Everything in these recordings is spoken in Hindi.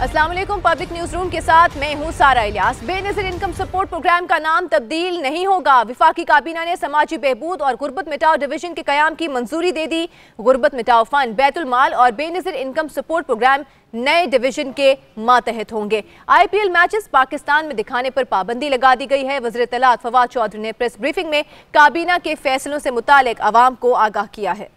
अस्सलाम वालेकुम। पब्लिक न्यूज रूम के साथ मैं हूं Sara Ilyas. Benazir income support programme का नाम तब्दील नहीं होगा। विफाकी काबीना ने समाजी बहबूद और गुर्बत मिटाओ डिवीजन के कयाम की मंजूरी दे दी। गुर्बत मिटाओ फंड, बैतुल माल और बेनज़ीर इनकम सपोर्ट प्रोग्राम नए डिवीजन के मातहत होंगे। IPL मैचेस पाकिस्तान में दिखाने पर पाबंदी लगा दी गई है। वज़ीर इत्तलात फवाद चौधरी ने प्रेस ब्रीफिंग में काबीना के फैसलों से मुतालिक अवाम को आगाह किया है।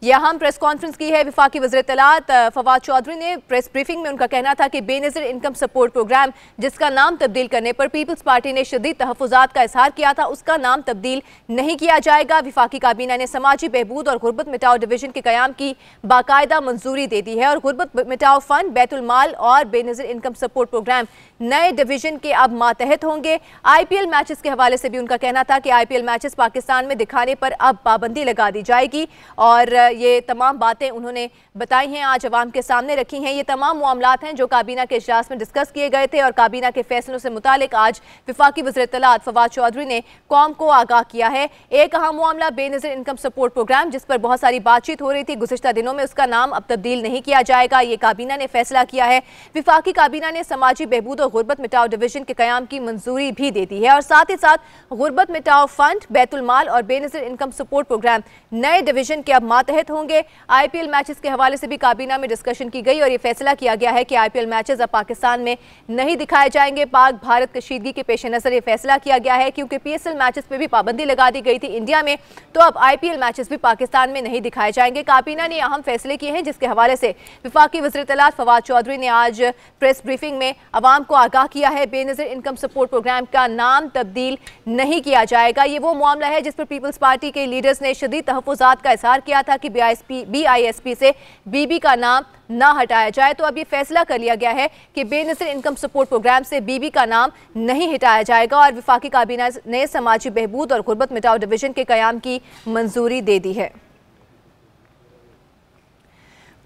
यह अहम प्रेस कॉन्फ्रेंस की है। विफाकी वज़ीर इत्तलात फवाद चौधरी ने प्रेस ब्रीफिंग में उनका कहना था कि बेनज़ीर इनकम सपोर्ट प्रोग्राम जिसका नाम तब्दील करने पर पीपल्स पार्टी ने शदीद तहफ़्फ़ुज़ात का इज़हार किया था, उसका नाम तब्दील नहीं किया जाएगा। विफाकी काबीना ने समाजी बहबूद और गुर्बत मिटाओ डिवीजन के क़याम की बाकायदा मंजूरी दे दी है और गुर्बत मिटाओ फंड, बैतुल माल और बेनज़ीर इनकम सपोर्ट प्रोग्राम नए डिवीजन के अब मातहत होंगे। IPL मैचेस के हवाले से भी उनका कहना था कि IPL मैचेस पाकिस्तान में दिखाने पर अब पाबंदी लगा दी जाएगी और ये तमाम बातें उन्होंने बताई हैं, आज अवाम के सामने रखी हैं। ये तमाम मामलात हैं जो काबीना के इजलास में डिस्कस किए गए थे और काबीना के फैसलों से मुतालिक आज विफाकी वज़ीर इत्तलात फवाद चौधरी ने कौम को आगाह किया है। एक अहम मामला बेनज़ीर इनकम सपोर्ट प्रोग्राम जिस पर बहुत सारी बातचीत हो रही थी गुज़िश्ता दिनों में, उसका नाम अब तब्दील नहीं किया जाएगा। ये काबीना ने फैसला किया है। विफाकी काबीना ने समाजी बहबूद और गुर्बत मिटाओ डिवीजन के कयाम की मंजूरी भी दे दी है और साथ ही साथ गुर्बत मिटाओ फंड, बैतुल माल और बेनज़ीर इनकम सपोर्ट प्रोग्राम नए डिवीजन के अब मातहत होंगे। IPL मैचेस के हवाले से भी काबीना में डिस्कशन की गई और ये फैसला किया गया है कि IPL मैचेस अब पाकिस्तान में नहीं दिखाए जाएंगे। पाक भारत कशीदगी के पेश नज़र ये फैसला किया गया है क्योंकि PSL मैचेस पे भी पाबंदी लगा दी गई थी इंडिया में, तो अब IPL मैचेस भी पाकिस्तान में नहीं दिखाए जाएंगे। काबीना ने अहम फैसले किए हैं जिसके हवाले से विफाकी वज़ीर इत्तलात फवाद चौधरी ने आज प्रेस ब्रीफिंग में अवाम को आगाह किया है। बेनज़ीर इनकम सपोर्ट प्रोग्राम का नाम तब्दील नहीं किया जाएगा। ये वो मामला है जिस पर पीपल्स पार्टी के लीडर्स ने शदीद तहफ़्फ़ुज़ात का इज़हार किया था कि BISP से BB का नाम ना हटाया जाए, तो अब ये फैसला कर लिया गया है कि बेनज़ीर इनकम सपोर्ट प्रोग्राम से BB का नाम नहीं हटाया जाएगा और विफाकी काबीना ने समाजी बहबूद और गुर्बत मिटाओ डिवीजन के कयाम की मंजूरी दे दी है।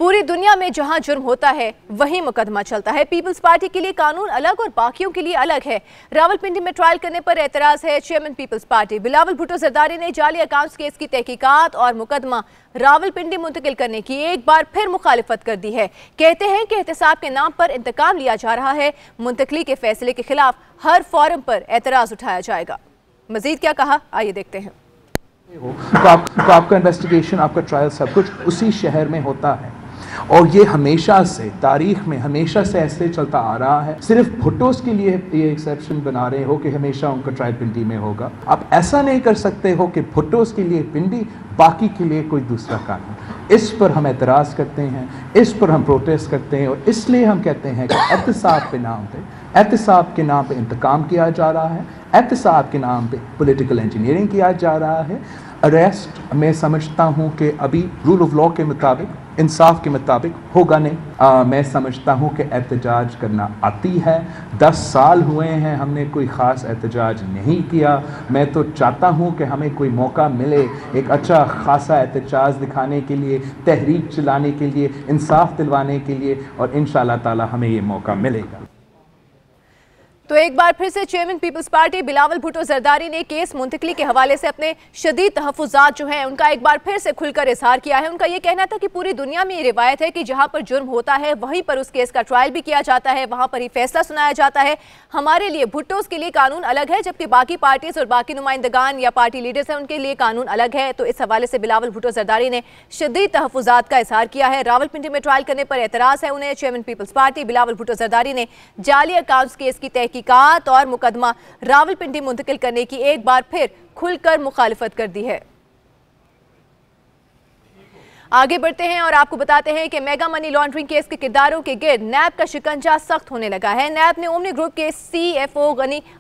पूरी दुनिया में जहां जुर्म होता है वहीं मुकदमा चलता है। पीपल्स पार्टी के लिए कानून अलग और बाकियों के लिए अलग है। रावलपिंडी में ट्रायल करने पर एतराज है। चेयरमैन पीपल्स पार्टी बिलावल भुट्टो जरदारी ने जाली अकाउंट्स केस की तहकीकात और मुकदमा रावलपिंडी मुंतकिल करने की एक बार फिर मुखालिफत कर दी है। कहते हैं कि एहतसाब के नाम पर इंतकाम लिया जा रहा है। मुंतकली के फैसले के खिलाफ हर फोरम पर एतराज उठाया जाएगा। मजीद क्या कहा, आइए देखते हैं। तो आपका इन्वेस्टिगेशन, आपका ट्रायल सब कुछ उसी शहर में होता है और ये हमेशा से तारीख में हमेशा से ऐसे चलता आ रहा है। सिर्फ भुट्टोस के लिए ये एक्सेप्शन बना रहे हो कि हमेशा उनका ट्रायल पिंडी में होगा। आप ऐसा नहीं कर सकते हो कि भुट्टोस के लिए पिंडी, बाकी के लिए कोई दूसरा कानून। इस पर हम एतराज़ करते हैं, इस पर हम प्रोटेस्ट करते हैं और इसलिए हम कहते हैं कि एहतसाब के नाम पे, एहतसाब के नाम पे इंतकाम किया जा रहा है, एहतसाब के नाम पे पॉलिटिकल इंजीनियरिंग किया जा रहा है। अरेस्ट मैं समझता हूँ कि अभी रूल ऑफ लॉ के मुताबिक, इंसाफ के मुताबिक होगा नहीं। मैं समझता हूँ कि एहतजाज करना आती है। 10 साल हुए हैं हमने कोई ख़ास एहतजाज नहीं किया। मैं तो चाहता हूँ कि हमें कोई मौका मिले एक अच्छा खासा एहतजाज दिखाने के लिए, तहरीक चलाने के लिए, इंसाफ दिलवाने के लिए और इंशाअल्लाह ताला हमें ये मौका मिलेगा। तो एक बार फिर से चेयरमैन पीपल्स पार्टी बिलावल भुट्टो जरदारी ने केस मुंतकली के हवाले से अपने शदीद तहफ़्फ़ुज़ात जो हैं उनका एक बार फिर से खुलकर इज़हार किया है। उनका ये कहना था कि पूरी दुनिया में ये रिवायत है कि जहां पर जुर्म होता है वहीं पर उस केस का ट्रायल भी किया जाता है, वहां पर ही फैसला सुनाया जाता है। हमारे लिए भुट्टोस के लिए कानून अलग है जबकि बाकी पार्टीज और बाकी नुमाइंदगान या पार्टी लीडर्स हैं उनके लिए कानून अलग है। तो इस हवाले से बिलावल भुट्टो जरदारी ने शदीद तहफ़्फ़ुज़ात का इज़हार किया है। रावलपिंडी में ट्रायल करने पर एतराज़ है उन्हें। चेयरमैन पीपल्स पार्टी बिलावल भुट्टो जरदारी ने जाली अकाउंट्स केस की तहकीकात और मुकदमा रावलपिंडी मुंतकिल करने की एक बार फिर खुलकर मुखालिफत कर दी है। आगे बढ़ते हैं और आपको बताते हैं कि मेगा मनी लॉन्ड्रिंग केस के किरदारों के गिर्द नैब का शिकंजा सख्त होने लगा है। नैब ने ओमनी ग्रुप के CFO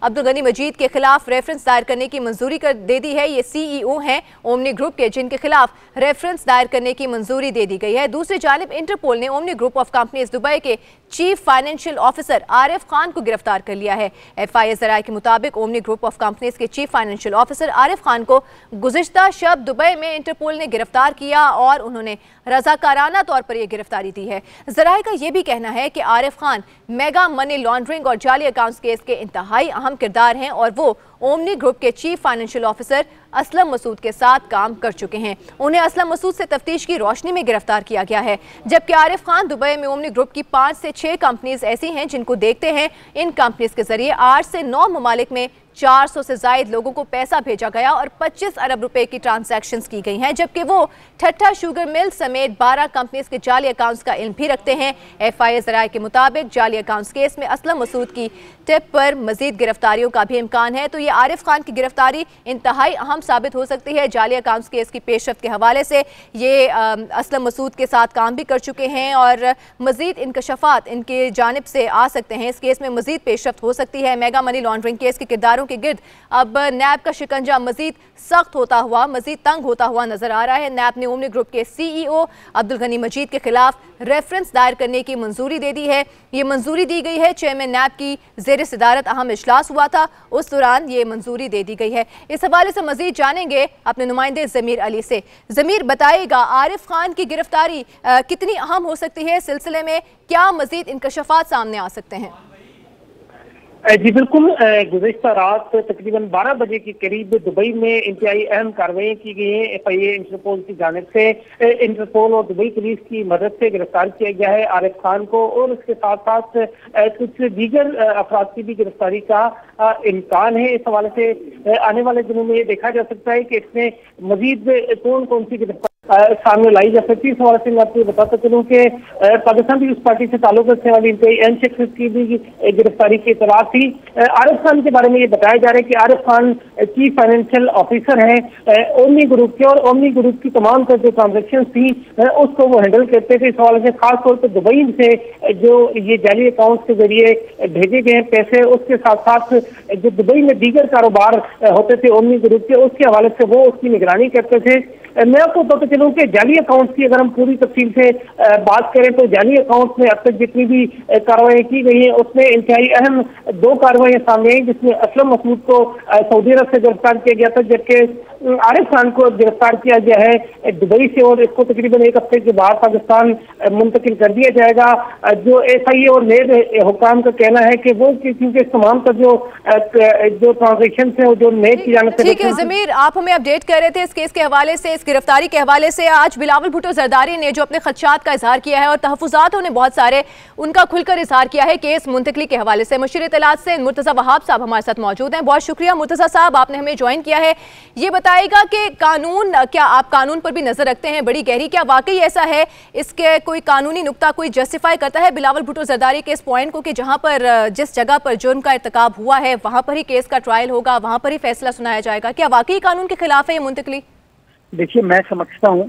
अब्दुल गनी मजीद के खिलाफ रेफरेंस दायर करने की मंजूरी दे दी है। ये CEO हैं ओमनी ग्रुप के जिनके खिलाफ रेफरेंस दायर करने की मंजूरी दे दी गई है। दूसरी जानिब इंटरपोल ने Omni group of companies Dubai के chief financial officer Arif Khan को गिरफ्तार कर लिया है। FIA ज़राए के मुताबिक ओमनी ग्रुप ऑफ कंपनीज के chief financial officer Arif Khan को गुज़िश्ता शब दुबई में इंटरपोल ने गिरफ्तार किया और उन्होंने ने रजाकाराना तौर पर यह गिरफ्तारी दी है। जराए का यह भी कहना है कि Arif Khan mega money laundering और जाली अकाउंट्स केस के इंतहाई अहम किरदार हैं और वो ओमनी ग्रुप के chief financial officer Aslam Masood के साथ काम कर चुके हैं। उन्हें असलम मसूद से तफ्तीश की रोशनी में गिरफ्तार किया गया है, जबकि आरिफ खान दुबई में ओमनी ग्रुप की 5 से 6 कंपनीज ऐसी हैं जिनको देखते हैं। इन कंपनीज के जरिए 8 से 9 ममालिक में 400 से जायद लोगों को पैसा भेजा गया और 25 अरब रुपए की ट्रांजैक्शंस की गई हैं, जबकि वो ठट्ठा शुगर मिल समेत 12 कंपनीज के जाली अकाउंट्स का इल्म भी रखते हैं। FIA जराये के मुताबिक जाली अकाउंट्स केस में असलम मसूद की टिप पर मजीद गिरफ्तारियों का भी इम्कान है, तो ये आरिफ खान की गिरफ्तारी इंतहाई अहम साबित हो सकती है। जाली अकाउंट्स केस की पेशरफ्त के हवाले से ये असलम मसूद के साथ काम भी कर चुके हैं और मजीद इंकशाफात इनके जानिब से आ सकते हैं। इस केस में मजीद पेशरफ्त हो सकती है। मेगा मनी लॉन्ड्रिंग केस के किरदारों के गिर्द अब नैब का शिकंजा मजीद सख्त होता हुआ, मजीद तंग होता हुआ नजर आ रहा है। नैब ने ओमनी ग्रुप के CEO अब्दुल गनी मजीद के खिलाफ रेफरेंस दायर करने की मंजूरी दे दी है। ये मंजूरी दी गई है, चेयरमैन नैब की जेर सदारत अहम इजलास हुआ था, उस दौरान ये मंजूरी दे दी गई है। इस हवाले से मजीद जानेंगे अपने नुमाइंदे जमीर अली से। जमीर, बताइएगा आरिफ खान की गिरफ्तारी कितनी अहम हो सकती है, सिलसिले में क्या मजीद इंकशाफात सामने आ सकते हैं? जी बिल्कुल, गुज़िश्ता रात तकरीबन 12 बजे के करीब दुबई में इंतहाई अहम कार्रवाई की गई है। FIA इंटरपोल की जानिब से इंटरपोल और दुबई पुलिस की मदद से गिरफ्तार किया गया है आरिफ खान को, और उसके साथ साथ कुछ दीगर अफराद की भी गिरफ्तारी का इम्कान है। इस हवाले से आने वाले दिनों में ये देखा जा सकता है कि इसमें मजीद कौन कौन सी गिरफ्तारी सामने लाई जा सकती है। इस हवाले से मैं आपको बताता चलूँ कि पाकिस्तान पीपुल्स पार्टी से ताल्लुक रखने वाली अहम शख्स की भी गिरफ्तारी की इतला थी। आरिफ खान के बारे में ये बताया जा रहा है कि Arif Khan chief financial officer हैं ओमनी ग्रुप के, और ओमनी ग्रुप की तमाम जो ट्रांजेक्शन थी उसको वो हैंडल करते थे। इस हवाले से खासतौर पर दुबई से जो ये जाली अकाउंट के जरिए भेजे गए पैसे, उसके साथ साथ जो दुबई में दीगर कारोबार होते थे ओमनी ग्रुप के, उसके हवाले से वो उसकी निगरानी करते थे। मैं आपको बताता चलूं कि जाली अकाउंट्स की अगर हम पूरी तफसील से बात करें तो जाली अकाउंट्स में अब तक जितनी भी कार्रवाई की गई है उसमें इंतहाई अहम 2 कार्रवाई सामने आई, जिसमें असलम मसूद को सऊदी अरब से गिरफ्तार किया गया था, जबकि आरिफ खान को गिरफ्तार किया गया है दुबई से, और इसको तकरीबन 1 हफ्ते के बाद पाकिस्तान मुंतकिल कर दिया जाएगा। जो FIA और नेब हुकाम का कहना है कि वो क्योंकि तमाम का जो ट्रांजेक्शन है जो नेब की जानिब से। ठीक है जमीर, आप हमें अपडेट कर रहे थे इस केस के हवाले से, गिरफ्तारी के हवाले से। आज बिलावल भुट्टो जरदारी ने जो अपने खदशात का इजहार किया है और तहफुजात उन्हें बहुत सारे उनका खुलकर इजहार किया है केस मुंतकली के हवाले से। मुशीर इत्तलात से मुर्तजा वहाब साहब हमारे साथ मौजूद हैं। बहुत शुक्रिया मुर्तजा साहब, आपने हमें ज्वाइन किया है। ये बताएगा कि कानून, क्या आप कानून पर भी नजर रखते हैं बड़ी गहरी, क्या वाकई ऐसा है, इसके कोई कानूनी नुक्ता कोई जस्टिफाई करता है बिलावल भुट्टो जरदारी के इस पॉइंट को कि जहां पर जिस जगह पर जुर्म का इर्तिकाब हुआ है वहां पर ही केस का ट्रायल होगा, वहां पर ही फैसला सुनाया जाएगा? क्या वाकई कानून के खिलाफ है ये मुंतकली? देखिए, मैं समझता हूँ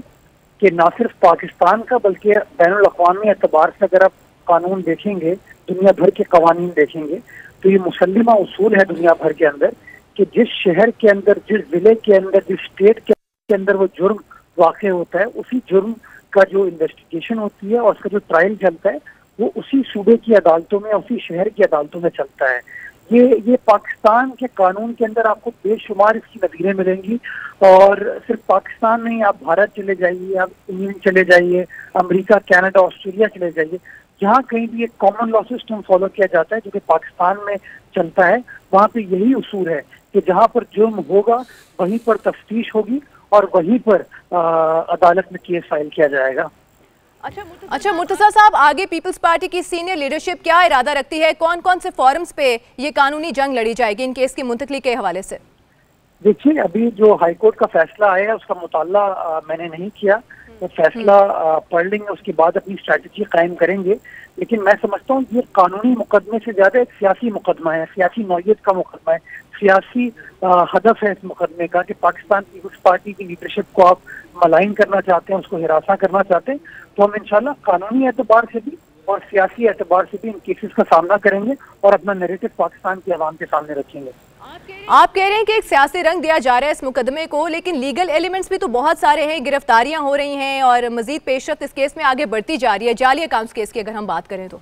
कि ना सिर्फ पाकिस्तान का बल्कि बैनुल अक़वामी एतबार से अगर आप कानून देखेंगे, दुनिया भर के कवानीन देखेंगे, तो ये मुसल्लिमा उसूल है दुनिया भर के अंदर कि जिस शहर के अंदर, जिस जिले के अंदर, जिस स्टेट के अंदर वो जुर्म वाक़ होता है, उसी जुर्म का जो इन्वेस्टिगेशन होती है और उसका जो ट्रायल चलता है वो उसी सूबे की अदालतों में, उसी शहर की अदालतों में चलता है। ये पाकिस्तान के कानून के अंदर आपको बेशुमार इसकी नज़ीरें मिलेंगी, और सिर्फ पाकिस्तान नहीं, आप भारत चले जाइए, आप इंग्लैंड चले जाइए, अमेरिका, कनाडा, ऑस्ट्रेलिया चले जाइए, जहाँ कहीं भी एक कॉमन लॉ सिस्टम फॉलो किया जाता है जो कि पाकिस्तान में चलता है, वहाँ पे यही उसूल है कि जहाँ पर जुर्म होगा वहीं पर तफ्तीश होगी और वहीं पर अदालत में केस फाइल किया जाएगा। अच्छा मुर्तजा साहब, आगे पीपल्स पार्टी की सीनियर लीडरशिप क्या इरादा रखती है? कौन कौन से फोरम्स पे ये कानूनी जंग लड़ी जाएगी इन केस की मुंतकली के हवाले से? देखिए, अभी जो हाईकोर्ट का फैसला आया है उसका मुताला मैंने नहीं किया, तो फैसला पढ़ लेंगे, उसके बाद अपनी स्ट्रैटेजी कायम करेंगे। लेकिन मैं समझता हूँ ये कानूनी मुकदमे से ज्यादा एक सियासी मुकदमा है, सियासी नौयत का मुकदमा है, सियासी हदफ है इस मुकदमे का कि पाकिस्तान पीपुल्स पार्टी की लीडरशिप को आप मलाइन करना चाहते हैं, उसको हिरासा करना चाहते हैं, तो हम इंशाल्लाह कानूनी एतबार से भी और सियासी एतबार से भी इन केसेस का सामना करेंगे और अपना नैरेटिव पाकिस्तान की आवाम के सामने रखेंगे। आप कह रहे हैं कि एक सियासी रंग दिया जा रहा है इस मुकदमे को, लेकिन लीगल एलिमेंट्स भी तो बहुत सारे हैं, गिरफ्तारियां हो रही हैं और मजीद पेशरफ्त इस केस में आगे बढ़ती जा रही है। जाली अकाउंट्स केस की अगर हम बात करें तो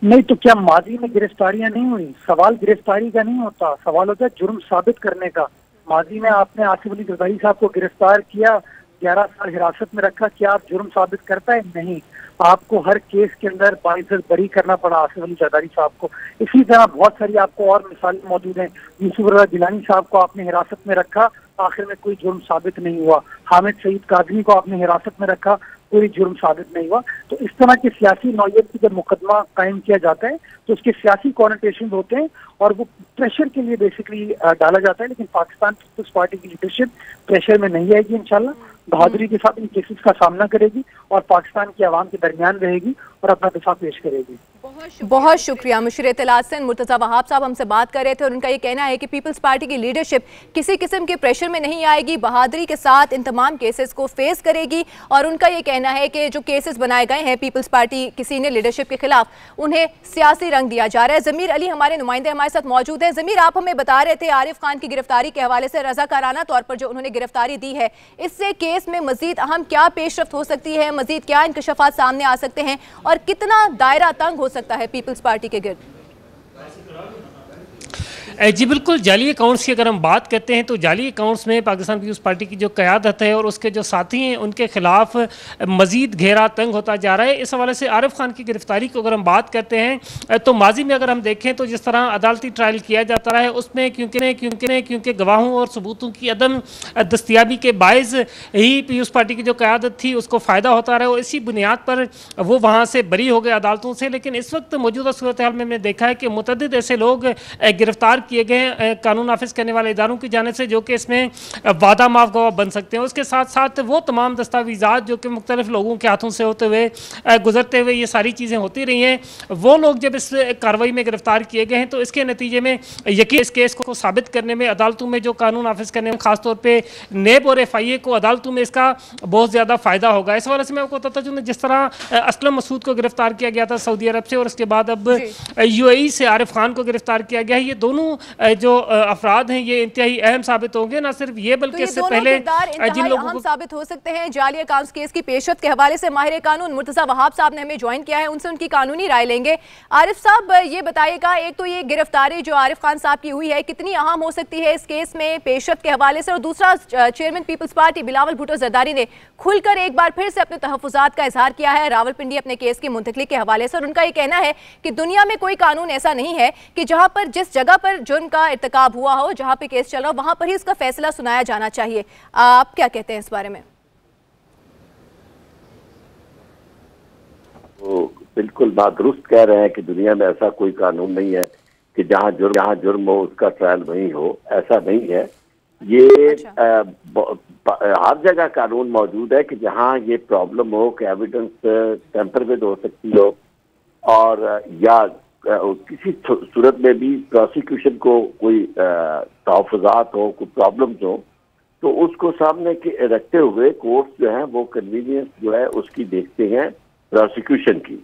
नहीं, तो क्या माजी में गिरफ्तारियां नहीं हुई? सवाल गिरफ्तारी का नहीं होता, सवाल होता है जुर्म साबित करने का। माजी में आपने आसिफ अली जरदारी साहब को गिरफ्तार किया, 11 साल हिरासत में रखा, क्या आप जुर्म साबित करता है? नहीं। आपको हर केस के अंदर बाइज्जत बरी करना पड़ा आसिफ अली जरदारी साहब को। इसी तरह बहुत सारी आपको और मिसालें मौजूद हैं। यूसुफ रज़ा गिलानी साहब को आपने हिरासत में रखा, आखिर में कोई जुर्म साबित नहीं हुआ। हामिद सईद कादरी को आपने हिरासत में रखा, कोई जुर्म साबित नहीं हुआ। तो इस तरह के सियासी नौयत की जब मुकदमा कायम किया जाता है तो उसके सियासी कॉनोटेशन होते हैं और वो प्रेशर के लिए बेसिकली डाला जाता है। लेकिन पाकिस्तान पीपल्स पार्टी की लीडरशिप प्रेशर में नहीं आएगी, इंशाल्लाह बहादुरी के साथ इन केसेस का सामना करेगी और पाकिस्तान की आवाम के दरमियान रहेगी और अपना दिफा पेश करेगी। बहुत शुक्रिया। मुशीर इत्तलात से मुर्तज़ा वहाब साहब हमसे बात कर रहे थे और उनका ये कहना है कि पीपल्स पार्टी की लीडरशिप किसी किस्म के प्रेशर में नहीं आएगी, बहादुरी के साथ इन तमाम केसेस को फेस करेगी। और उनका ये कहना है कि जो केसेस बनाए गए हैं पीपल्स पार्टी की सीनियर लीडरशिप के खिलाफ, उन्हें सियासी रंग दिया जा रहा है। ज़मीर अली हमारे नुमाइंदे हमारे साथ मौजूद हैं। ज़मीर, आप हमें बता रहे थे आरिफ खान की गिरफ्तारी के हवाले से, रज़ाकाराना तौर पर जो उन्होंने गिरफ्तारी दी है, इससे केस में मजीद अहम क्या पेशरफ्त हो सकती है, मजीद क्या इंकशाफात सामने आ सकते हैं और कितना दायरा तंग हो सकता है पीपल्स पार्टी के गिर्द? जी बिल्कुल, जाली अकाउंट्स की अगर हम बात करते हैं तो जाली अकाउंट्स में पाकिस्तान पीपल्स पार्टी की जो क़यादत है और उसके जो साथी हैं उनके खिलाफ मज़ीद घेरा तंग होता जा रहा है। इस हवाले से आरिफ खान की गिरफ्तारी को अगर हम बात करते हैं तो माजी में अगर हम देखें तो जिस तरह अदालती ट्रायल किया जाता रहा है उसमें क्योंकि गवाहों और सबूतों की अदम दस्तियाबी के बायस ही पीपल्स पार्टी की जो क़यादत थी उसको फ़ायदा होता रहा और इसी बुनियाद पर वो वहाँ से बरी हो गए अदालतों से। लेकिन इस वक्त मौजूदा सूरत हाल में हमने देखा है कि मुतअद्दिद ऐसे लोग गिरफ्तार किए गए कानून नाफिज करने वाले इदारों की जानिब से जो कि इसमें वादा माफ गवाह बन सकते हैं। उसके साथ साथ वो तमाम दस्तावेज़ात जो कि मुख्तलिफ लोगों के हाथों से होते हुए गुजरते हुए ये सारी चीज़ें होती रही हैं, वो लोग जब इस कार्रवाई में गिरफ्तार किए गए हैं तो इसके नतीजे में यकीन इस केस को साबित करने में अदालतों में जो कानून नाफिज करने में खासतौर पर नेब और FIA को अदालतों में इसका बहुत ज़्यादा फ़ायदा होगा। इस वजह से मैं आपको बताता चलूँ जिस तरह असलम मसूद को गिरफ्तार किया गया था सऊदी अरब से और उसके बाद अब UAE से आरिफ खान को गिरफ्तार किया गया है, ये दोनों जो अफराद हैं ये इंतहाई अहम साबित होंगे। ना सिर्फ ये बल्कि इससे पहले जिन लोगों को साबित हो सकते हैं। जाली अकाउंट्स केस की पेशरफ्त के हवाले से माहिर कानून मुर्तज़ा वहाब साहब ने हमें ज्वाइन किया है, उनसे उनकी कानूनी राय लेंगे। आरिफ साहब ये बताइएगा, एक तो ये गिरफ्तारी जो आरिफ खान साहब की हुई है कितनी अहम हो सकती है इस केस में पेशरफ्त के हवाले से, और दूसरा चेयरमैन पीपल्स पार्टी बिलावल भुट्टो जरदारी ने खुलकर एक बार फिर से अपने तहफ़्फ़ुज़ात का इजहार किया है रावलपिंडी अपने केस की मुंतकली के हवाले से, और उनका ये कहना है कि दुनिया में कोई कानून ऐसा नहीं है कि जहां पर जिस जगह पर जुर्म का इर्तिकाब हुआ हो, जहां पे केस चल रहा हो, वहां पर ही उसका फैसला सुनाया जाना चाहिए। आप क्या कहते हैं इस बारे में? वो बिल्कुल बात दुरुस्त कह रहे हैं कि दुनिया में ऐसा कोई कानून नहीं है कि जहां जुर्म हो उसका ट्रायल वहीं हो, ऐसा नहीं है। ये हर जगह कानून मौजूद है कि जहां ये प्रॉब्लम हो कि एविडेंस टेम्परवेड हो सकती हो और या किसी सूरत में भी प्रोसिक्यूशन को कोई तहफ़्फ़ुज़ात हो, कोई प्रॉब्लम्स हो, तो उसको सामने रखते हुए कोर्ट जो है वो कन्वीनियंस जो है उसकी देखते हैं प्रोसिक्यूशन की,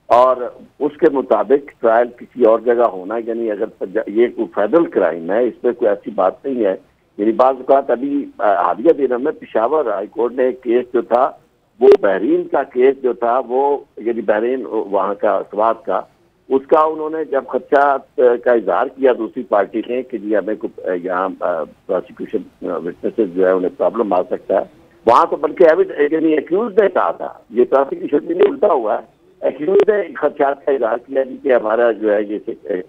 और उसके मुताबिक ट्रायल किसी और जगह होना, यानी अगर ये कोई फेडरल क्राइम है इसमें कोई ऐसी बात नहीं है। यानी बाज़ औक़ात अभी हालिया दिनों में पेशावर हाई कोर्ट ने एक केस जो था वो बहरीन का केस जो था वो यानी बहरीन वहाँ का स्वाद का उसका उन्होंने जब खदशा का इजहार किया दूसरी पार्टी ने कि जी हमें यहाँ प्रोसिक्यूशन विटनेसेस जो है उन्हें प्रॉब्लम आ सकता है, वहाँ तो बल्कि यानी एक्यूज ने कहा था, ये प्रोसिक्यूशन भी नहीं उल्टा हुआ है, एक्यूज ने खदशात का इजहार किया कि हमारा जो है ये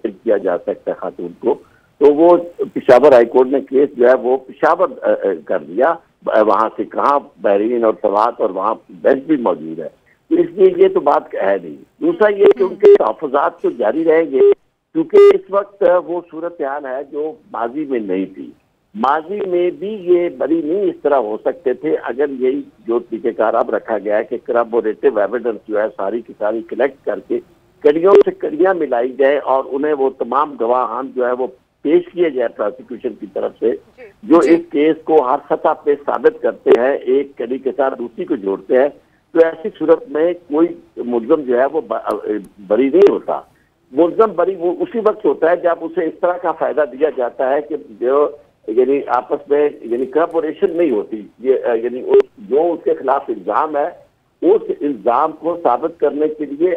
किया जा सकता है खातून को, तो वो पेशावर हाईकोर्ट ने केस जो है वो पेशावर कर दिया, वहाँ से कहाँ बहरीन और सवात और वहाँ बेंच भी मौजूद है, तो इसलिए ये तो बात है नहीं। दूसरा ये कि उनके तहफ़्फ़ुज़ात तो जारी रहेंगे क्योंकि इस वक्त वो सूरत हाल है जो माजी में नहीं थी। माजी में भी ये बरी नहीं इस तरह हो सकते थे अगर यही जो तरीक़ेकार अब रखा गया है कि करबोरेटिव एविडेंस जो है सारी की सारी कलेक्ट करके कड़ियों से कड़ियाँ मिलाई जाए और उन्हें वो तमाम गवाहान जो है वो पेश किए जाए प्रोसिक्यूशन की तरफ से, जो इस केस को हर सतह पे साबित करते हैं, एक कड़ी के साथ दूसरी को जोड़ते हैं, तो ऐसी सूरत में कोई मुल्ज़म जो है वो बरी नहीं होता। मुल्ज़म बरी वो उसी वक्त होता है जब उसे इस तरह का फायदा दिया जाता है कि जो यानी आपस में यानी कोऑपरेशन नहीं होती, ये यानी जो उसके खिलाफ इल्ज़ाम है उस इल्ज़ाम को साबित करने के लिए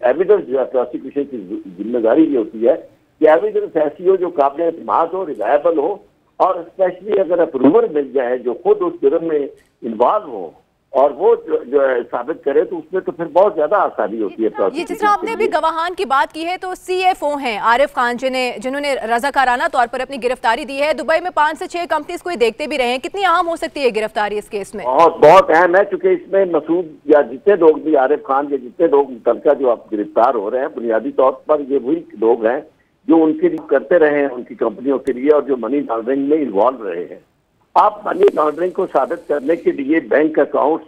एविडेंस जो है प्रोसिक्यूशन की जिम्मेदारी ये होती है कि एविडेंस ऐसी हो जो काबिल एतमाद हो, रिलायबल हो, और स्पेशली अगर अप्रूवर मिल जाए जो खुद उस जुर्म में इन्वॉल्व हो और वो जो है साबित करे, तो उसमें तो फिर बहुत ज्यादा आसानी होती है। ये जिस तरह आपने अभी गवाहान की बात की है, तो CFO हैं आरिफ खान जिन्होंने रजाकाराना तौर पर अपनी गिरफ्तारी दी है। दुबई में 5 से 6 कंपनीज को देखते भी रहे हैं, कितनी अहम हो सकती है गिरफ्तारी इस केस में? बहुत अहम है, क्योंकि इसमें मसूद या जितने लोग भी, आरिफ खान के जितने लोग मुतलका जो आप गिरफ्तार हो रहे हैं, बुनियादी तौर पर ये वही लोग हैं जो उनके लिए करते रहे हैं उनकी कंपनियों के लिए, और जो मनी लॉन्ड्रिंग में इन्वॉल्व रहे हैं। आप मनी लॉन्ड्रिंग को साबित करने के लिए बैंक अकाउंट्स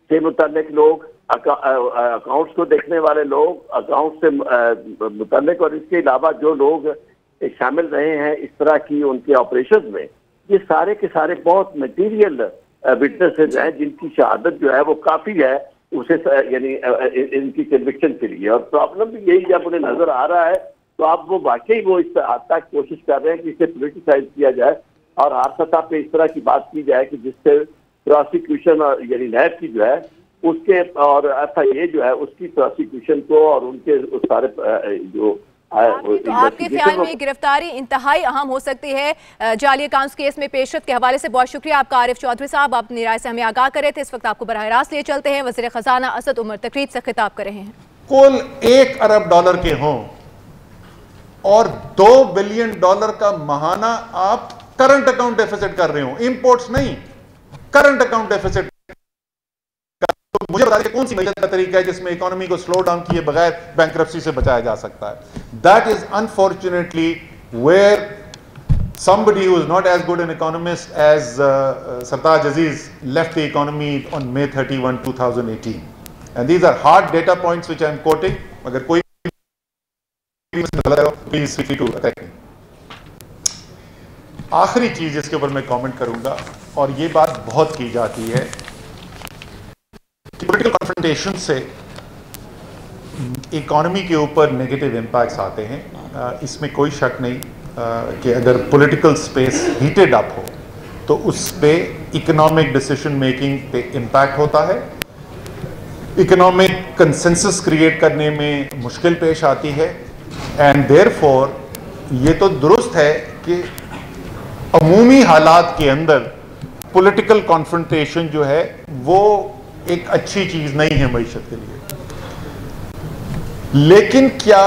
से मुतल्लिक लोग, अकाउंट्स को देखने वाले लोग, अकाउंट से मुतल्लिक, और इसके अलावा जो लोग शामिल रहे हैं इस तरह की उनके ऑपरेशन में, ये सारे के सारे बहुत मटीरियल विटनेसेस हैं जिनकी शहादत जो है वो काफी है उसे यानी इनकी कन्विक्शन के लिए। और प्रॉब्लम भी यही, जब उन्हें नजर आ रहा है तो आप वो वाकई वो इस हद तक कोशिश कर रहे हैं कि इसे पोलिटिसाइज किया जाए और हर सतह पे इस तरह की बात की जाए कि जिससे प्रोसिक्यूशन और यानी नैब की जो है उसके और FIA जो है उसकी प्रोसिक्यूशन को और उनके उस सारे जो तो आपके ख्याल में गिरफ्तारी इंतहाई अहम हो सकती है जाली अकाउंट्स केस में पेशरफ के हवाले से? बहुत शुक्रिया आपका आरिफ चौधरी साहब, आप अपनी राय से हमें आगाह कर रहे थे। इस वक्त आपको बराह रास्त लिए चलते हैं, वज़ीर खजाना असद उमर तकरीब से खिताब कर रहे हैं। कुल $1 अरब के हों और $2 बिलियन का महाना आप करंट अकाउंट डेफिसिट कर रहे हो, इंपोर्ट्स नहीं, करंट अकाउंट डेफिसिट। तो मुझे बता दें कौन सी का तरीका है जिसमें इकोनॉमी को स्लो डाउन किए बगैर बैंक्रप्सी से बचाया जा सकता है? That is unfortunately where somebody who is not as good an economist as Sartaj Aziz left the economy on May 31, 2018. And these are hard data points which I am quoting. अगर कोई please feel free to attack me. आखिरी चीज इसके ऊपर मैं कमेंट करूंगा, और ये बात बहुत की जाती है, पॉलिटिकल कॉन्फ्रंटेशन से इकोनॉमी के ऊपर नेगेटिव इंपैक्ट्स आते हैं। इसमें कोई शक नहीं कि अगर पॉलिटिकल स्पेस हीटेड अप हो तो उस पे इकोनॉमिक डिसीजन मेकिंग पे इम्पैक्ट होता है, इकोनॉमिक कंसेंसस क्रिएट करने में मुश्किल पेश आती है। एंड देयरफॉर ये तो दुरुस्त है कि अमूमी हालात के अंदर पॉलिटिकल कॉन्फ्रंटेशन जो है वो एक अच्छी चीज नहीं है मईशत के लिए। लेकिन क्या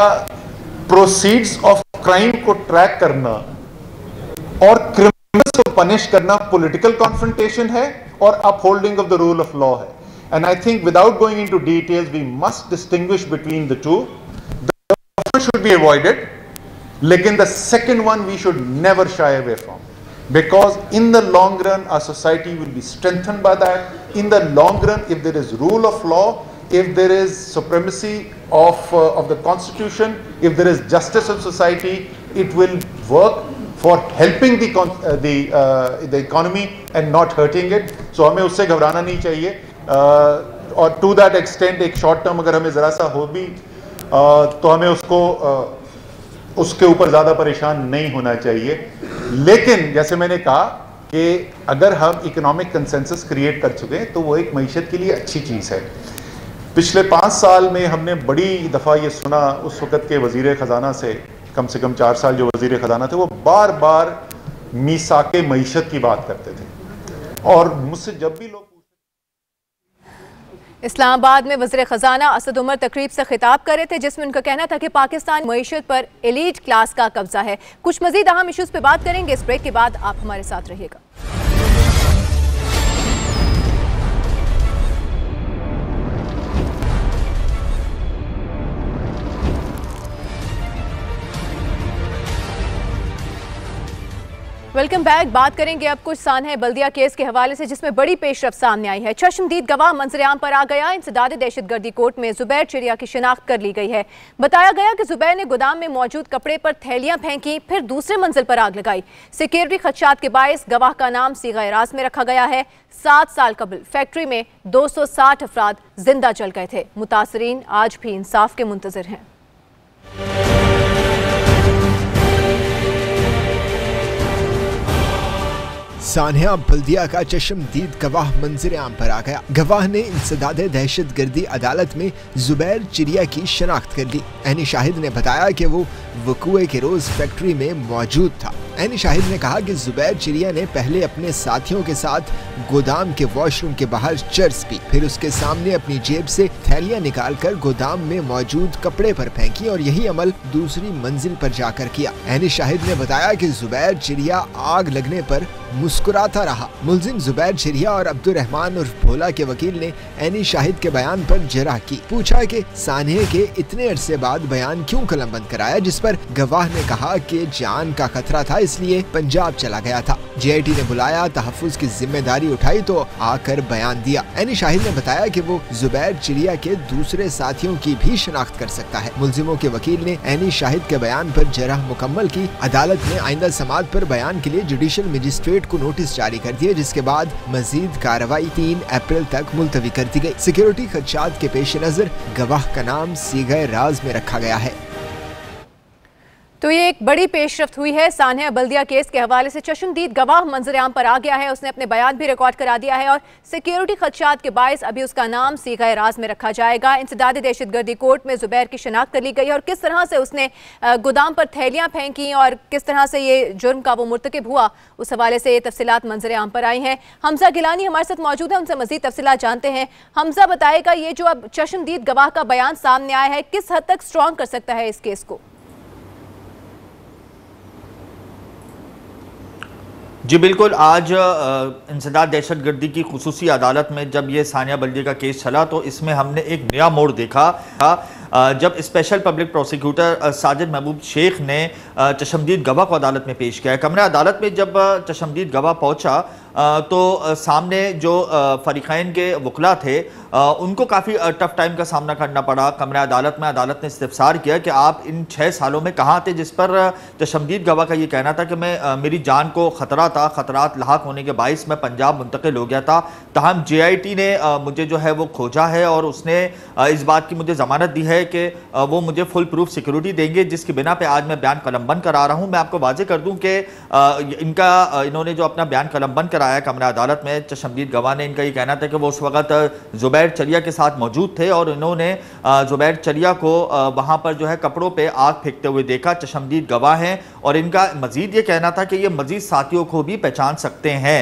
प्रोसीड्स ऑफ क्राइम को ट्रैक करना और क्रिमिनल्स को पनिश करना पॉलिटिकल कॉन्फ्रंटेशन है और upholding of the rule of law है? And I think without going into details we must distinguish between the two. The first should be avoided, लेकिन the second one we should never shy away from, because in the long run our society will be strengthened by that. In the long run, if there is rule of law, if there is supremacy of the constitution, if there is justice of society, it will work for helping the economy and not hurting it. So हमें उससे घबराना नहीं चाहिए, और to that extent एक short term अगर हमें जरा सा हो भी तो हमें उसके ऊपर ज्यादा परेशान नहीं होना चाहिए। लेकिन जैसे मैंने कहा कि अगर हम इकोनॉमिक कंसेंसस क्रिएट कर चुके हैं तो वो एक मईशत के लिए अच्छी चीज़ है। पिछले 5 साल में हमने बड़ी दफ़ा ये सुना, उस वक़्त के वज़ीर ख़जाना से, कम 4 साल जो वज़ीर ख़जाना थे, वो बार बार मीसाके मईशत की बात करते थे। और मुझसे जब भी लोग इस्लामाबाद में वज़ीर ख़जाना असद उमर तकरीब से खिताब कर रहे थे, जिसमें उनका कहना था कि पाकिस्तान मईशत पर एलीट क्लास का कब्जा है। कुछ मज़ीद अहम इशूज़ पे बात करेंगे इस ब्रेक के बाद, आप हमारे साथ रहिएगा। Welcome back. बात करेंगे अब कुछ सानहा बल्दिया केस के हवाले से, जिसमें बड़ी पेशरफ सामने आई है। चश्मदीद गवाह मंजर-ए-आम पर आ गया। इंसदाद दहशतगर्दी कोर्ट में जुबैर चिड़िया की शिनाख्त कर ली गई है। बताया गया कि जुबैर ने गोदाम में मौजूद कपड़े पर थैलियां फेंकी, फिर दूसरे मंजिल पर आग लगाई। सिक्योरिटी खदशात के बायस गवाह का नाम सीगा-ए-राज में रखा गया है। 7 साल कबल फैक्ट्री में 260 अफराद जिंदा जल गए थे। मुतासरीन आज भी इंसाफ के मुंतजर हैं। सानहा बल्दिया का चश्मदीद गवाह मंजर-ए-आम पर आ गया। गवाह ने इंसदाद दहशतगर्दी अदालत में जुबैर चिड़िया की शनाख्त कर ली। अहनी शाहिद ने बताया कि वो वकूए के रोज फैक्ट्री में मौजूद था। ऐनी शाहिद ने कहा कि जुबैर चिरिया ने पहले अपने साथियों के साथ गोदाम के वॉशरूम के बाहर चर्स पी, फिर उसके सामने अपनी जेब से थैलियां निकालकर गोदाम में मौजूद कपड़े पर फेंकी और यही अमल दूसरी मंजिल पर जाकर किया। ऐनी शाहिद ने बताया कि जुबैर चिरिया आग लगने पर मुस्कुराता रहा। मुलजिम जुबैर चिरिया और अब्दुल रहमान उर्फ भोला के वकील ने ऐनी शाहिद के बयान पर जरह की। पूछा कि सानिया के इतने अरसे बाद बयान क्यों कलमबंद कराया, जिस पर गवाह ने कहा कि जान का खतरा था इसलिए पंजाब चला गया था। JIT ने बुलाया, तहफ्फुज की जिम्मेदारी उठाई तो आकर बयान दिया। ऐनी शाहिद ने बताया कि वो जुबैर चिरिया के दूसरे साथियों की भी शनाख्त कर सकता है। मुलजिमों के वकील ने ऐनी शाहिद के बयान पर जरह मुकम्मल की। अदालत ने आइंदा समाअत पर बयान के लिए जुडिशल मजिस्ट्रेट को नोटिस जारी कर दिया, जिसके बाद मजीद कार्रवाई 3 अप्रैल तक मुलतवी कर दी गई। सिक्योरिटी खदशात के पेश नजर गवाह का नाम सीगा राज में रखा गया है। तो ये एक बड़ी पेशरफ्त हुई है। सानिया बल्दिया केस के हवाले से चश्मदीद गवाह मंजर-ए-आम पर आ गया है। उसने अपने बयान भी रिकॉर्ड करा दिया है और सिक्योरिटी खदशात के बायस अभी उसका नाम सीगा राज में रखा जाएगा। इंसदाद दहशतगर्दी कोर्ट में जुबैर की शनाख्त कर ली गई और किस तरह से उसने गोदाम पर थैलियां फेंकी और किस तरह से ये जुर्म का वो मुर्तकिब हुआ, उस हवाले से ये तफसीलात मंजर-ए-आम पर आई हैं। हमजा गिलानी हमारे साथ मौजूद है, उनसे मजीद तफसीलात जानते हैं। हमजा, बताएगा ये जो अब चश्मदीद गवाह का बयान सामने आया है किस हद तक स्ट्रॉन्ग कर सकता है इस केस को? जी बिल्कुल, आज इंसदाद दहशतगर्दी की खुसूसी अदालत में जब ये सानिया बल्दिया का केस चला तो इसमें हमने एक नया मोड़ देखा जब स्पेशल पब्लिक प्रोसिक्यूटर साजिद महबूब शेख ने चश्मदीद गवाह को अदालत में पेश किया। कमरा अदालत में जब चश्मदीद गवाह पहुंचा तो सामने जो फरीक़ैन के वकला थे उनको काफ़ी टफ टाइम का सामना करना पड़ा। कमरा अदालत में अदालत ने इस्तिफ़सार किया कि आप इन 6 सालों में कहाँ थे, जिस पर चश्मदीद गवाह का ये कहना था कि मेरी जान को ख़तरा था, ख़तरात लाहक होने के बाइस मैं पंजाब मुंतकिल हो गया था। तहम JIT ने मुझे जो है वो खोजा है और उसने इस बात की मुझे ज़मानत दी है कि वो मुझे फुल प्रूफ सिक्योरिटी देंगे, जिसकी बिना पे आज मैं बयान कलमबंद करा रहा हूँ। मैं आपको वाज़ेह कर दूँ कि इन्होंने जो अपना बयान कलमबंद कराया कमरा अदालत में, चश्मदीद गवाह ने, इनका ये कहना था कि वो उस वक्त जुबैर चरिया के साथ मौजूद थे और इन्होंने जुबैर चरिया को वहाँ पर जो है कपड़ों पे आग फेंकते हुए देखा। चश्मदीद गवाह हैं और इनका मजीद ये कहना था कि ये मजीद साथियों को भी पहचान सकते हैं।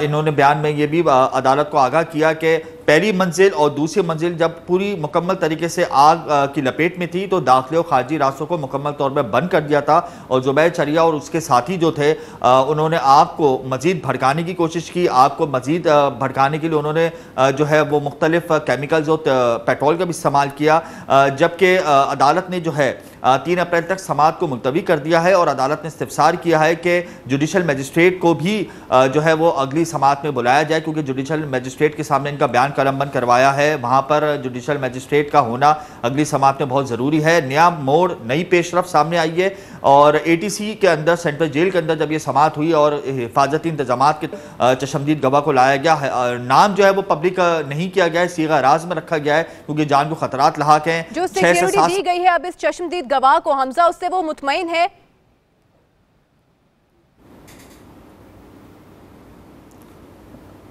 इन्होंने बयान में ये भी अदालत को आगाह किया कि पहली मंजिल और दूसरी मंजिल जब पूरी मुकम्मल तरीके से आग की लपेट में थी तो दाखिली और खारजी रास्तों को मुकम्मल तौर पर बंद कर दिया था और जुबैर चरिया और उसके साथी जो थे उन्होंने आग को मजीद भड़काने की कोशिश की। आग को मजीद भड़काने के लिए उन्होंने जो है वो मुख्तलिफ केमिकल्स और पेट्रोल का भी इस्तेमाल किया, जबकि अदालत ने जो है 3 अप्रैल तक समाअत को मुलतवी कर दिया है और अदालत ने इस्तिफ़सार किया है कि जुडिशल मजिस्ट्रेट को भी जो है वो अगली समाअत में बुलाया जाए, क्योंकि जुडिशल मजिस्ट्रेट के सामने इनका बयान कलमबंद करवाया है। वहाँ पर जुडिशल मजिस्ट्रेट का होना अगली समाअत में बहुत ज़रूरी है। नया मोड़, नई पेशरफ सामने आई है और ATC के अंदर, सेंट्रल जेल के अंदर जब ये समाअत हुई और हिफाजती इंतजामात के चश्मदीद गवाह को लाया गया, नाम जो है वो पब्लिक नहीं किया गया है, सीगा राज में रखा गया है क्योंकि जान को खतरात लाहक हैं। जो सिक्योरिटी दी गई है अब इस चश्मदीद गवाह को, हमजा, उससे वो मुतमईन है?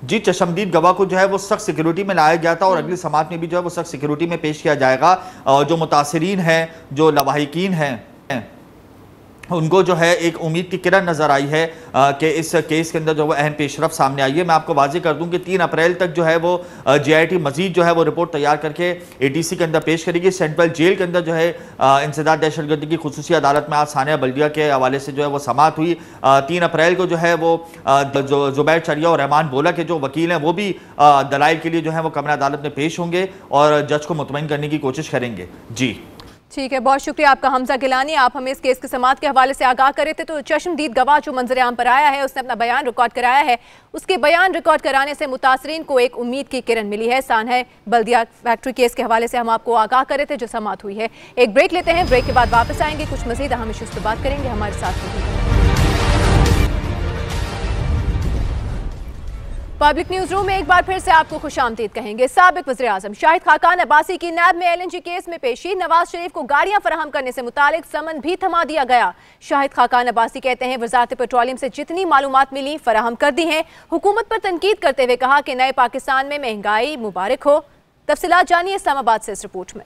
जी, चश्मदीद गवाह को जो है वो सख्त सिक्योरिटी में लाया गया था और अगली समाअत में भी जो है वो सख्त सिक्योरिटी में पेश किया जाएगा। जो मुतासिरीन हैं, जो लवाहिकीन हैं, उनको जो है एक उम्मीद की किरण नजर आई है कि इस केस के अंदर जो वो अहम पेशरफ सामने आई है। मैं आपको वाज़ेह कर दूं कि 3 अप्रैल तक जो है वो JIT मजीद जो है वो रिपोर्ट तैयार करके ATC के अंदर पेश करेगी। सेंट्रल जेल के अंदर जो है इंसदाद दहशतगर्दी की खुसूसी अदालत में आज सानिया बल्दिया के हवाले से जो है वो समाअत हुई। 3 अप्रैल को जो है वो जुबैर चरिया और रहमान बोला के जो वकील हैं वो भी दलाइल के लिए जो है वो कमरा अदालत में पेश होंगे और जज को मुतमईन करने की कोशिश करेंगे। जी ठीक है, बहुत शुक्रिया आपका हमजा गिलानी। आप हमें इस केस के समाअत के हवाले से आगाह करे थे। तो चश्मदीद गवाह जो मंजर-ए-आम पर आया है, उसने अपना बयान रिकॉर्ड कराया है। उसके बयान रिकॉर्ड कराने से मुतासरीन को एक उम्मीद की किरण मिली है। सानिया बल्दिया फैक्ट्री केस के हवाले से हम आपको आगाह करे थे जो समाअत हुई है। एक ब्रेक लेते हैं, ब्रेक के बाद वापस आएंगे, कुछ मजीद अहम इश्यूज पर बात करेंगे। हमारे साथ रहिएगा। पब्लिक न्यूज रूम में एक बार फिर से आपको खुशामदीद कहेंगे। साबिक वज़ीर आज़म शाहिद खाकान अब्बासी की नैब में LNG केस में पेशी, नवाज शरीफ को गाड़ियां फराहम करने से मुतालिक समन भी थमा दिया गया। शाहिद खाकान अब्बासी कहते हैं वज़ारत पेट्रोलियम से जितनी मालूमात मिली फराहम कर दी हैं। हुकूमत पर तनकीद करते हुए कहा कि नए पाकिस्तान में महंगाई मुबारक हो। तफसीलात जानिए इस्लामाबाद से इस रिपोर्ट में।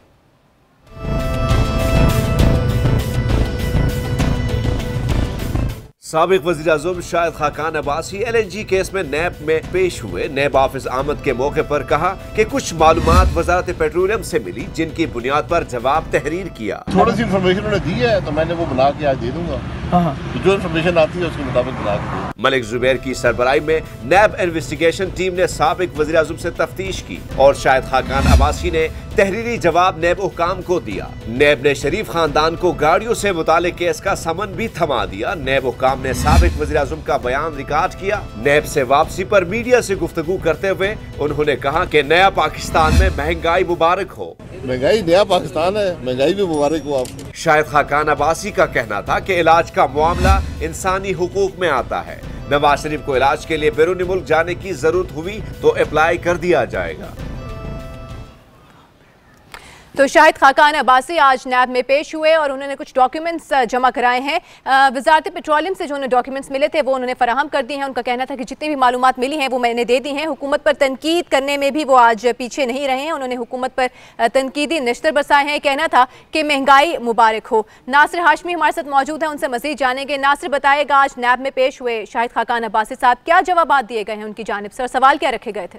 साबिक वज़ीर-ए-आज़म शाहिद खाकान अब्बासी LNG केस में नैब में पेश हुए। नैब ऑफिस आमद के मौके पर कहा कि कुछ मालूमात वज़ारत पेट्रोलियम से मिली, जिनकी बुनियाद पर जवाब तहरीर किया। थोड़ी सी इन्फॉर्मेशन उन्होंने दी है तो मैंने वो बना के आज दे दूंगा। तो जो इन्फॉर्मेशन आती है उसके मुताबिक बना के। मलिक जुबैर की सरबराही में नैब इन्वेस्टिगेशन टीम ने साबिक वज़ीर-ए-आज़म से तफ्तीश की और शाहिद खाकान अब्बासी ने तहरीरी जवाब नैब हुकाम को दिया। नैब ने शरीफ खानदान को गाड़ियों से मुतालिक केस का समन भी थमा दिया। नैब हुकाम ने साबिक वज़ीर-ए-आज़म का बयान रिकॉर्ड किया। नैब से वापसी पर मीडिया से गुफ्तगू करते हुए उन्होंने कहा कि नया पाकिस्तान में महंगाई मुबारक हो। महंगाई नया पाकिस्तान है, महंगाई भी मुबारक हो आपको। शाहिद खाकान अब्बासी का कहना था कि इलाज का मामला इंसानी हुकूक में आता है। नवाज शरीफ को इलाज के लिए बैरूनी मुल्क जाने की जरूरत हुई तो अप्लाई कर दिया जाएगा। तो शाहिद खाकान अब्बासी आज नैब में पेश हुए और उन्होंने कुछ डॉक्यूमेंट्स जमा कराए हैं। वज़ारत पेट्रोलियम से जो उन्हें डॉक्यूमेंट्स मिले थे वो उन्होंने फराहम कर दिए हैं। उनका कहना था कि जितनी भी मालूमात मिली हैं वो मैंने दे दी हैं। हुकूमत पर तनकीद करने में भी वो आज पीछे नहीं रहे हैं। उन्होंने हुकूमत पर तनकीदी निश्तर बरसाए हैं। कहना था कि महंगाई मुबारक हो। नासिर हाशमी हमारे साथ मौजूद है, उनसे मज़ीद जानेंगे। नासिर, बताएगा आज नैब में पेश हुए शाहिद खाकान अब्बासी साहब, क्या जवाब दिए गए हैं उनकी जानिब से और सवाल क्या रखे गए थे?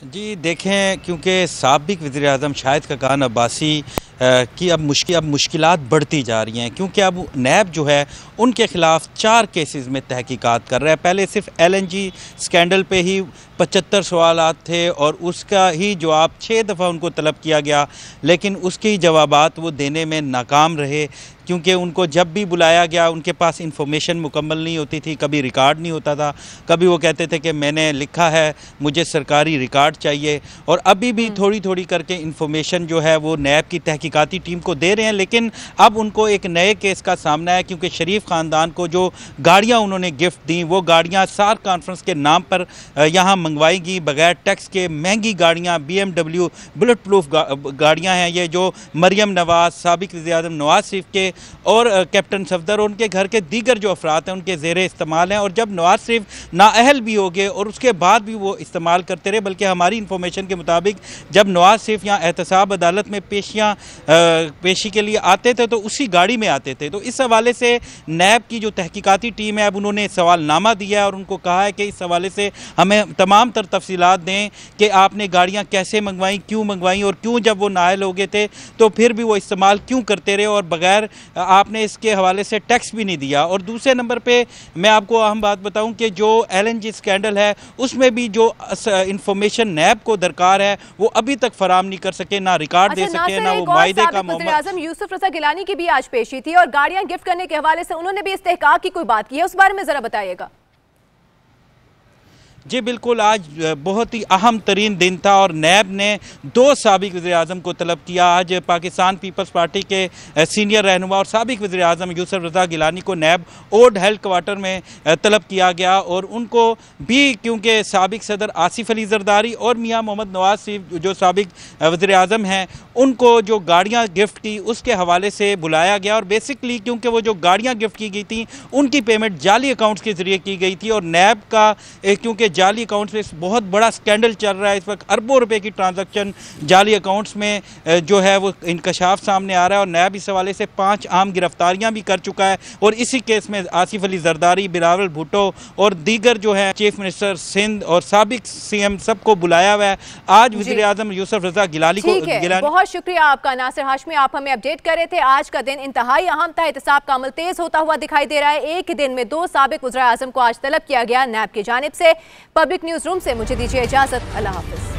जी देखें, क्योंकि साबिक वज़ीर-ए-आज़म शाहिद खाकान अब्बासी की अब मुश्किलात बढ़ती जा रही हैं, क्योंकि अब नैब जो है उनके ख़िलाफ़ 4 केसेस में तहकीकात कर रहा है। पहले सिर्फ LNG स्कैंडल पे ही 75 सवालात थे और उसका ही जवाब 6 दफ़ा उनको तलब किया गया, लेकिन उसके जवाबात वो देने में नाकाम रहे, क्योंकि उनको जब भी बुलाया गया उनके पास इंफॉर्मेशन मुकम्मल नहीं होती थी, कभी रिकॉर्ड नहीं होता था, कभी वो कहते थे कि मैंने लिखा है, मुझे सरकारी रिकॉर्ड चाहिए। और अभी भी थोड़ी थोड़ी करके इंफॉर्मेशन जो है वो नैब की तहकीकाती टीम को दे रहे हैं, लेकिन अब उनको एक नए केस का सामना है, क्योंकि शरीफ ख़ानदान को जो गाड़ियाँ उन्होंने गिफ्ट दी वो गाड़ियाँ सार कॉन्फ्रेंस के नाम पर यहाँ मंगवाई गई बगैर टैक्स के। महंगी गाड़ियाँ BMW बुलेट प्रूफ गाड़ियाँ हैं ये, जो मरियम नवाज, साबिक वज़ीर-ए-आज़म नवाज शरीफ के और कैप्टन सफदर और उनके घर के दीगर जो अफराद हैं उनके ज़ेरे इस्तेमाल हैं। और जब नवाज शरीफ नाअहल भी हो गए और उसके बाद भी वो इस्तेमाल करते रहे, बल्कि हमारी इंफॉर्मेशन के मुताबिक जब नवाज शरीफ यहाँ एहतसाब अदालत में पेशी के लिए आते थे तो उसी गाड़ी में आते थे। तो इस हवाले से नैब की जो तहकीकाती टीम है अब उन्होंने सवालनामा दिया है और उनको कहा है कि इस हवाले से हमें तमाम तर तफसीलात दें कि आपने गाड़ियाँ कैसे मंगवाई, क्यों मंगवाई और क्यों जब वो नाअहल हो गए थे तो फिर भी वो इस्तेमाल क्यों करते रहे और बगैर आपने इसके हवाले से टैक्स भी नहीं दिया। और दूसरे नंबर पे मैं आपको अहम बात बताऊं कि जो LNG स्कैंडल है उसमें भी जो इंफॉर्मेशन नैब को दरकार है वो अभी तक फराम नहीं कर सके, ना रिकॉर्ड दे सके, ना वो मायदे का वज़ीर-ए-आज़म यूसुफ रज़ा गिलानी की भी आज पेशी थी और गाड़ियां गिफ्ट करने के हवाले से उन्होंने भी इस्तेहकाक की कोई बात की है, उस बारे में जरा बताइएगा। जी बिल्कुल, आज बहुत ही अहम तरीन दिन था और नैब ने 2 साबिक वज़ीर-ए-आज़म को तलब किया। आज पाकिस्तान पीपल्स पार्टी के सीनियर रहनुमा और साबिक वज़ीर-ए-आज़म यूसुफ रज़ा गिलानी को नैब ओल्ड हेल्थ क्वार्टर में तलब किया गया और उनको भी, क्योंकि साबिक सदर आसिफ अली जरदारी और मियाँ मोहम्मद नवाज शरीफ जो साबिक वज़ीर-ए-आज़म हैं उनको जो गाड़ियाँ गिफ्ट की उसके हवाले से बुलाया गया। और बेसिकली क्योंकि वो जो गाड़ियाँ गिफ्ट की गई थी उनकी पेमेंट जाली अकाउंट्स के ज़रिए की गई थी और नैब का क्योंकि जाली अकाउंट्स में बहुत बड़ा स्कैंडल चल रहा है इस वक्त, अरबों रुपए की ट्रांजैक्शन जाली अकाउंट्स में जो है वो इंकशाफ सामने आ रहा है और नैब इस हवाले से 5 आम गिरफ्तारियां भी कर चुका है। और इसी केस में आसिफ अली जरदारी, बिलावल भुट्टो और दीगर जो है चीफ मिनिस्टर सिंध और साबिक CM सबको बुलाया हुआ है। आज वज़ीर-ए-आज़म यूसुफ रज़ा गिलानी को बहुत शुक्रिया आपका नासिर हाशमी, आप हमें अपडेट कर रहे थे। आज का दिन इंतहाई अहम था, एहतसाब का अमल तेज होता हुआ दिखाई दे रहा है। एक ही दिन में 2 साबिक वज़ीर-ए-आज़म को आज तलब किया गया नैब की जानिब से। पब्लिक न्यूज़ रूम से मुझे दीजिए इजाज़त, अल्लाह हाफ़िज़।